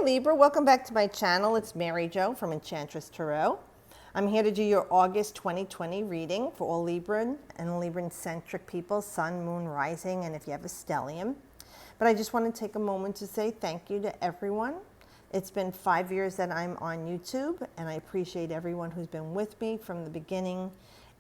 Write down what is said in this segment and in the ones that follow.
Libra, welcome back to my channel. It's Mary Jo from Enchantress Tarot. I'm here to do your August 2020 reading for all Libran and Libran-centric people, Sun, Moon, Rising, and if you have a stellium. But I just want to take a moment to say thank you to everyone. It's been 5 years that I'm on YouTube, and I appreciate everyone who's been with me from the beginning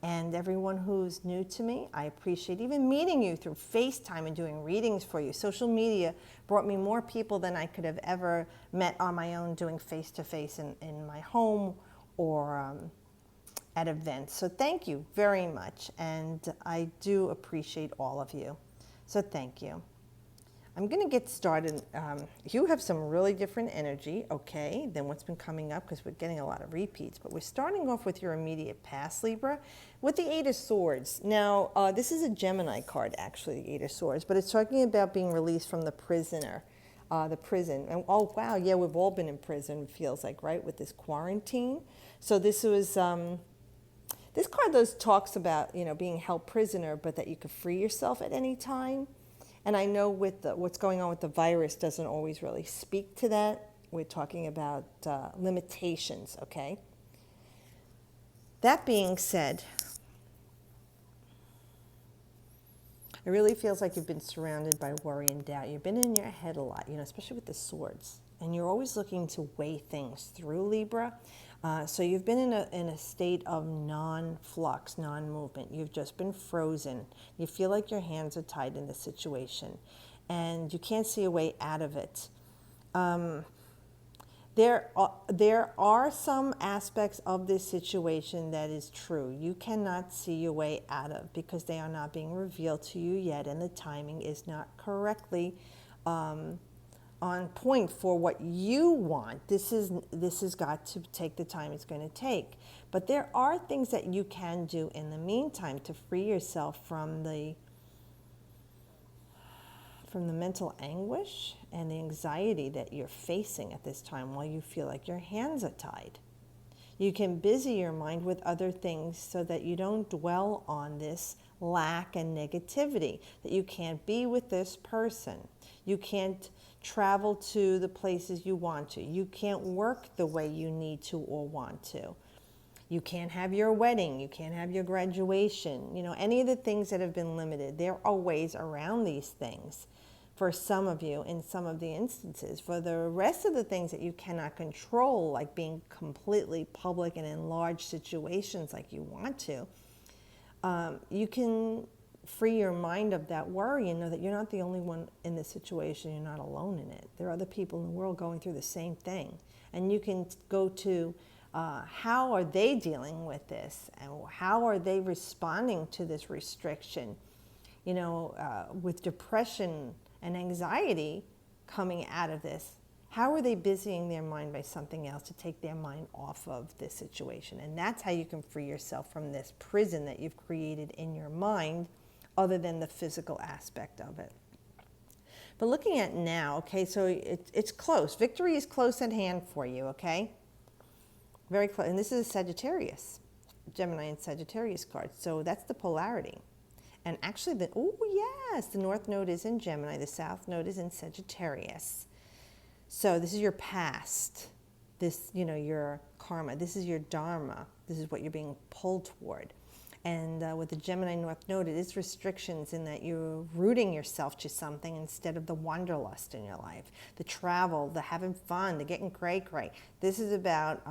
and everyone who's new to me. I appreciate even meeting you through FaceTime and doing readings for you. Social media brought me more people than I could have ever met on my own doing face-to-face in my home or at events. So thank you very much, and I do appreciate all of you. So thank you. I'm going to get started. You have some really different energy, okay, than what's been coming up because we're getting a lot of repeats. But we're starting off with your immediate past, Libra, with the Eight of Swords. Now, this is a Gemini card, actually, the Eight of Swords, but it's talking about being released from the prison. And oh, wow, yeah, we've all been in prison, it feels like, right, with this quarantine. So this was... this card, though, talks about, you know, being held prisoner, but that you could free yourself at any time. And I know with what's going on with the virus doesn't always really speak to that. We're talking about limitations, okay? That being said, it really feels like you've been surrounded by worry and doubt. You've been in your head a lot, you know, especially with the swords. And you're always looking to weigh things through, Libra. So you've been in a state of non-flux, non-movement. You've just been frozen. You feel like your hands are tied in the situation, and you can't see a way out of it. There are some aspects of this situation that is true. You cannot see your way out of because they are not being revealed to you yet, and the timing is not correctly on point for what you want. This has got to take the time it's going to take. But there are things that you can do in the meantime to free yourself from the mental anguish and the anxiety that you're facing at this time while you feel like your hands are tied. You can busy your mind with other things so that you don't dwell on this lack and negativity, that you can't be with this person. You can't travel to the places you want to. You can't work the way you need to or want to. You can't have your wedding. You can't have your graduation. You know, any of the things that have been limited. There are ways around these things for some of you in some of the instances. For the rest of the things that you cannot control, like being completely public and in large situations like you want to, you can free your mind of that worry and know that you're not the only one in this situation. You're not alone in it. There are other people in the world going through the same thing. And you can go to how are they dealing with this? And how are they responding to this restriction? You know, with depression and anxiety coming out of this, how are they busying their mind by something else to take their mind off of this situation? And that's how you can free yourself from this prison that you've created in your mind, other than the physical aspect of it. But looking at now, okay, so it's close. Victory is close at hand for you, okay? Very close. And this is a Sagittarius, Gemini and Sagittarius card. So that's the polarity. And actually, the North Node is in Gemini. The South Node is in Sagittarius. So this is your past. This, you know, your karma. This is your dharma. This is what you're being pulled toward. And with the Gemini North Node, it is restrictions in that you're rooting yourself to something instead of the wanderlust in your life. The travel, the having fun, the getting cray-cray. This is about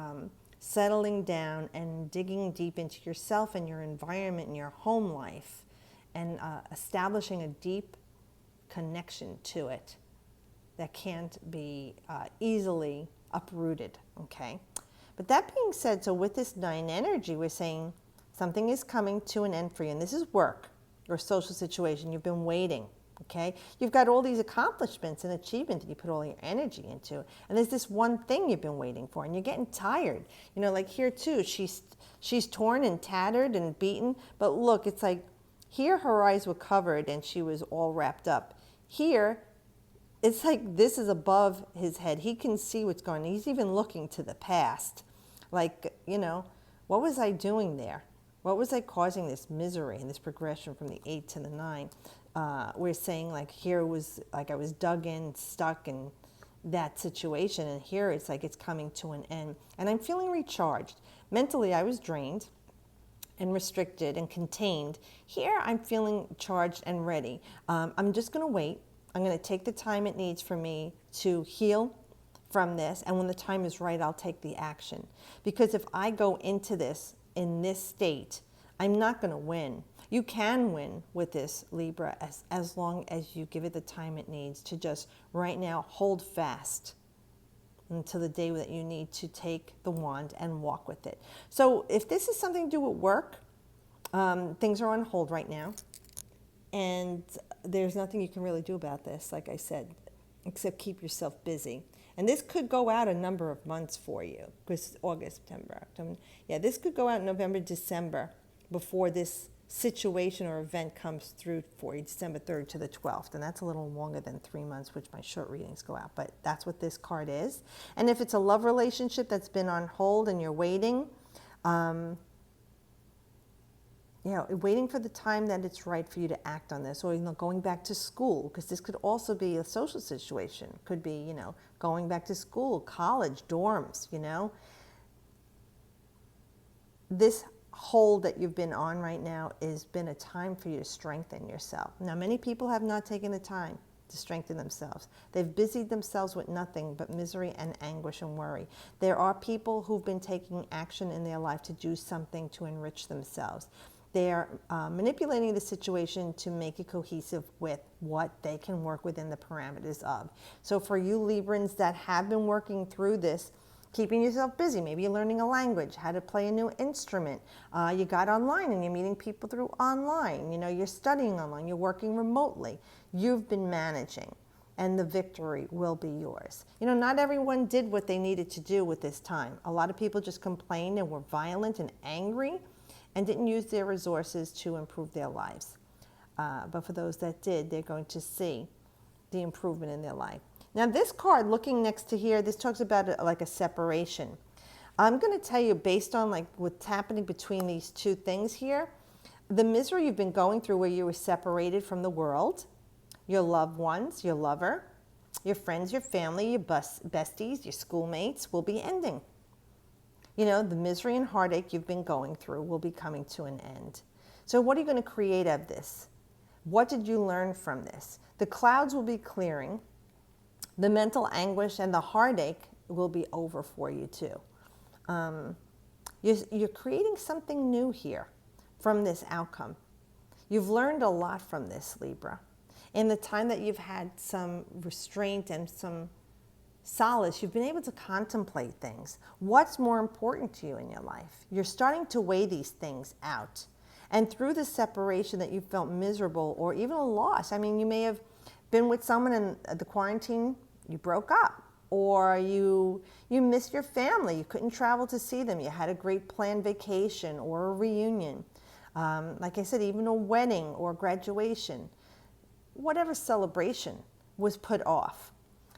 settling down and digging deep into yourself and your environment and your home life and establishing a deep connection to it that can't be easily uprooted, okay? But that being said, so with this 9 energy, we're saying something is coming to an end for you. And this is work or social situation. You've been waiting, okay? You've got all these accomplishments and achievements that you put all your energy into. And there's this one thing you've been waiting for, and you're getting tired. You know, like here too, she's torn and tattered and beaten. But look, it's like here her eyes were covered and she was all wrapped up. Here, it's like this is above his head. He can see what's going on. He's even looking to the past. Like, you know, what was I doing there? What was I causing this misery and this progression from the 8 to the 9? We're saying like here was like I was dug in, stuck, and that situation. And here it's like it's coming to an end. And I'm feeling recharged. Mentally, I was drained and restricted and contained. Here, I'm feeling charged and ready. I'm just going to wait. I'm going to take the time it needs for me to heal from this. And when the time is right, I'll take the action. Because if I go into this in this state, I'm not going to win. You can win with this, Libra, as long as you give it the time it needs to just right now hold fast until the day that you need to take the wand and walk with it. So if this is something to do with work, things are on hold right now. And there's nothing you can really do about this, like I said, except keep yourself busy. And this could go out a number of months for you, because August, September, October. Yeah, this could go out November, December, before this situation or event comes through for you, December 3rd to the 12th. And that's a little longer than 3 months, which my short readings go out. But that's what this card is. And if it's a love relationship that's been on hold and you're waiting, waiting for the time that it's right for you to act on this, or going back to school, because this could also be a social situation. Could be, going back to school, college, dorms, This hold that you've been on right now has been a time for you to strengthen yourself. Now, many people have not taken the time to strengthen themselves. They've busied themselves with nothing but misery and anguish and worry. There are people who've been taking action in their life to do something to enrich themselves. They're manipulating the situation to make it cohesive with what they can work within the parameters of. So for you Librans that have been working through this, keeping yourself busy, maybe you're learning a language, how to play a new instrument, you got online and you're meeting people through online, you're studying online, you're working remotely, you've been managing, and the victory will be yours. Not everyone did what they needed to do with this time. A lot of people just complained and were violent and angry, and didn't use their resources to improve their lives. But for those that did, they're going to see the improvement in their life. Now this card, looking next to here, this talks about like a separation. I'm going to tell you, based on like what's happening between these two things here, the misery you've been going through where you were separated from the world, your loved ones, your lover, your friends, your family, your besties, your schoolmates will be ending. The misery and heartache you've been going through will be coming to an end. So what are you going to create of this? What did you learn from this? The clouds will be clearing. The mental anguish and the heartache will be over for you too. You're creating something new here from this outcome. You've learned a lot from this, Libra. In the time that you've had some restraint and some solace, you've been able to contemplate things. What's more important to you in your life? You're starting to weigh these things out. And through the separation that you felt miserable or even a loss, you may have been with someone in the quarantine, you broke up, or you missed your family, you couldn't travel to see them, you had a great planned vacation or a reunion. Like I said, even a wedding or graduation, whatever celebration was put off.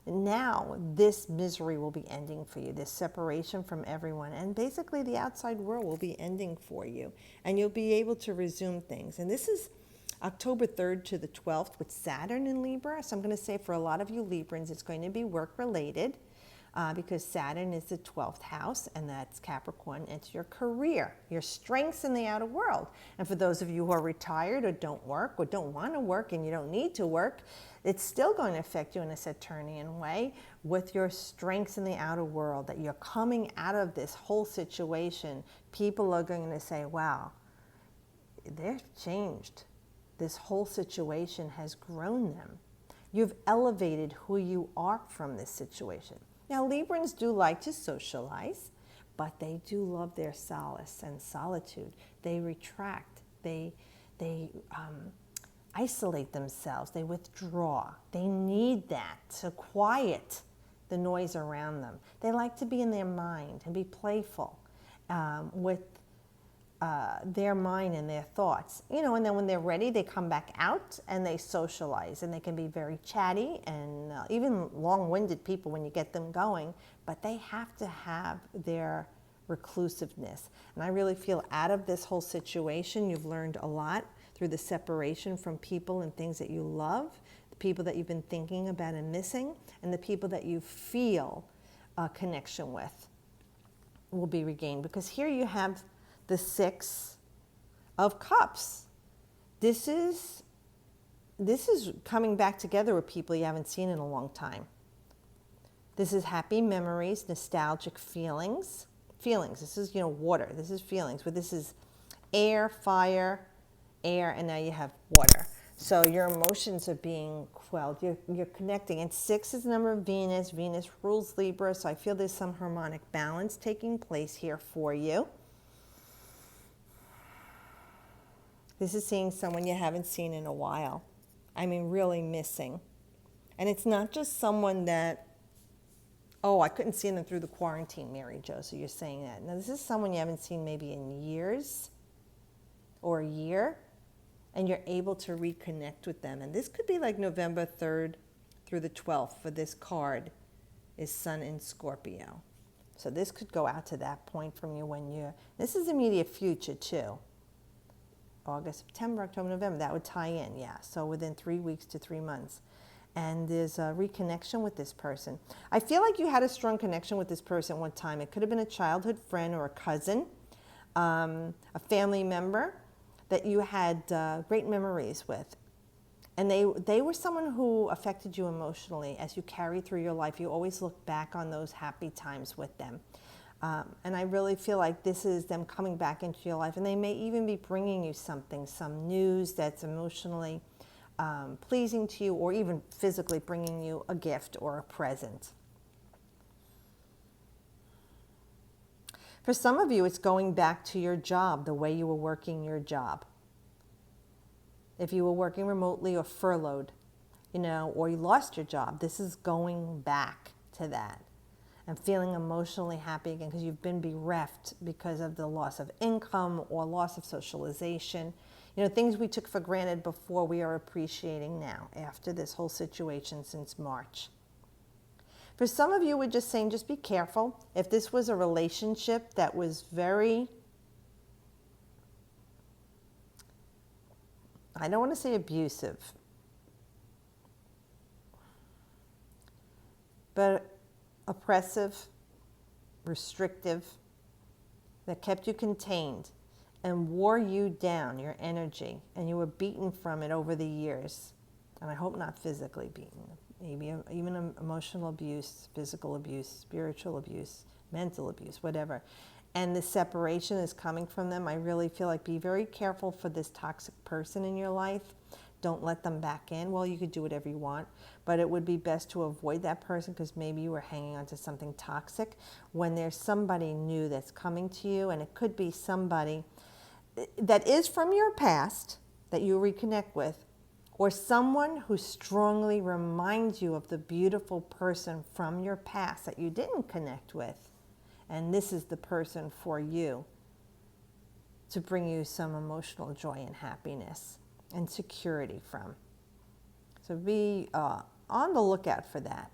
Now this misery will be ending for you, this separation from everyone, and basically the outside world will be ending for you, and you'll be able to resume things. And this is October 3rd to the 12th with Saturn in Libra. So I'm going to say for a lot of you Librans, it's going to be work related because Saturn is the 12th house, and that's Capricorn. It's your career, your strengths in the outer world. And for those of you who are retired or don't work or don't want to work and you don't need to work, it's still going to affect you in a Saturnian way with your strengths in the outer world, that you're coming out of this whole situation. People are going to say, wow, they've changed. This whole situation has grown them. You've elevated who you are from this situation. Now, Librans do like to socialize, but they do love their solace and solitude. They retract. They isolate themselves. They withdraw. They need that to quiet the noise around them. They like to be in their mind and be playful with their mind and their thoughts, and then when they're ready, they come back out and they socialize, and they can be very chatty and even long-winded people when you get them going, but they have to have their reclusiveness. And I really feel out of this whole situation, you've learned a lot through the separation from people and things that you love, people that you've been thinking about and missing, and the people that you feel a connection with will be regained. Because here you have the Six of Cups. This is coming back together with people you haven't seen in a long time. This is happy memories, nostalgic feelings. This is, water. This is feelings. But this is air, fire, air, and now you have water. So your emotions are being quelled. You're connecting. And 6 is the number of Venus. Venus rules Libra. So I feel there's some harmonic balance taking place here for you. This is seeing someone you haven't seen in a while. I mean, really missing. And it's not just someone that, oh, I couldn't see them through the quarantine, Mary Jo, so you're saying that. Now, this is someone you haven't seen maybe in years or a year, and you're able to reconnect with them. And this could be like November 3rd through the 12th for this card is Sun in Scorpio. So this could go out to that point from you when you're, this is immediate future too. August, September, October, November, that would tie in, yeah. So within 3 weeks to 3 months. And there's a reconnection with this person. I feel like you had a strong connection with this person one time. It could have been a childhood friend or a cousin, a family member that you had great memories with. And they were someone who affected you emotionally as you carry through your life. You always look back on those happy times with them. And I really feel like this is them coming back into your life. And they may even be bringing you something, some news that's emotionally pleasing to you, or even physically bringing you a gift or a present. For some of you, it's going back to your job, the way you were working your job. If you were working remotely or furloughed, or you lost your job, this is going back to that. And feeling emotionally happy again because you've been bereft because of the loss of income or loss of socialization. Things we took for granted before, we are appreciating now after this whole situation since March. For some of you, we're just saying, just be careful. If this was a relationship that was very, I don't want to say abusive, but oppressive, restrictive, that kept you contained and wore you down, your energy, and you were beaten from it over the years. And I hope not physically beaten, maybe even emotional abuse, physical abuse, spiritual abuse, mental abuse, whatever. And the separation is coming from them. I really feel like be very careful for this toxic person in your life. Don't let them back in. Well, you could do whatever you want, but it would be best to avoid that person because maybe you were hanging on to something toxic when there's somebody new that's coming to you, and it could be somebody that is from your past that you reconnect with, or someone who strongly reminds you of the beautiful person from your past that you didn't connect with. And this is the person for you to bring you some emotional joy and happiness and security from. So be on the lookout for that.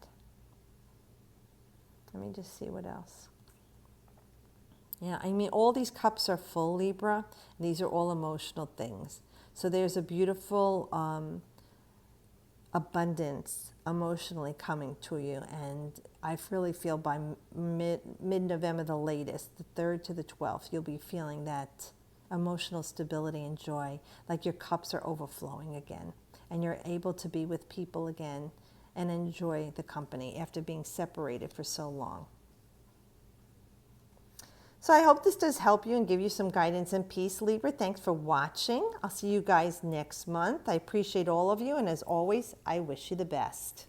Let me just see what else. Yeah, I mean, all these cups are full, Libra. These are all emotional things. So there's a beautiful abundance emotionally coming to you. And I really feel by mid-November, the latest, the 3rd to the 12th, you'll be feeling that emotional stability and joy, like your cups are overflowing again. And you're able to be with people again and enjoy the company after being separated for so long. So I hope this does help you and give you some guidance and peace, Libra. Thanks for watching. I'll see you guys next month. I appreciate all of you. And as always, I wish you the best.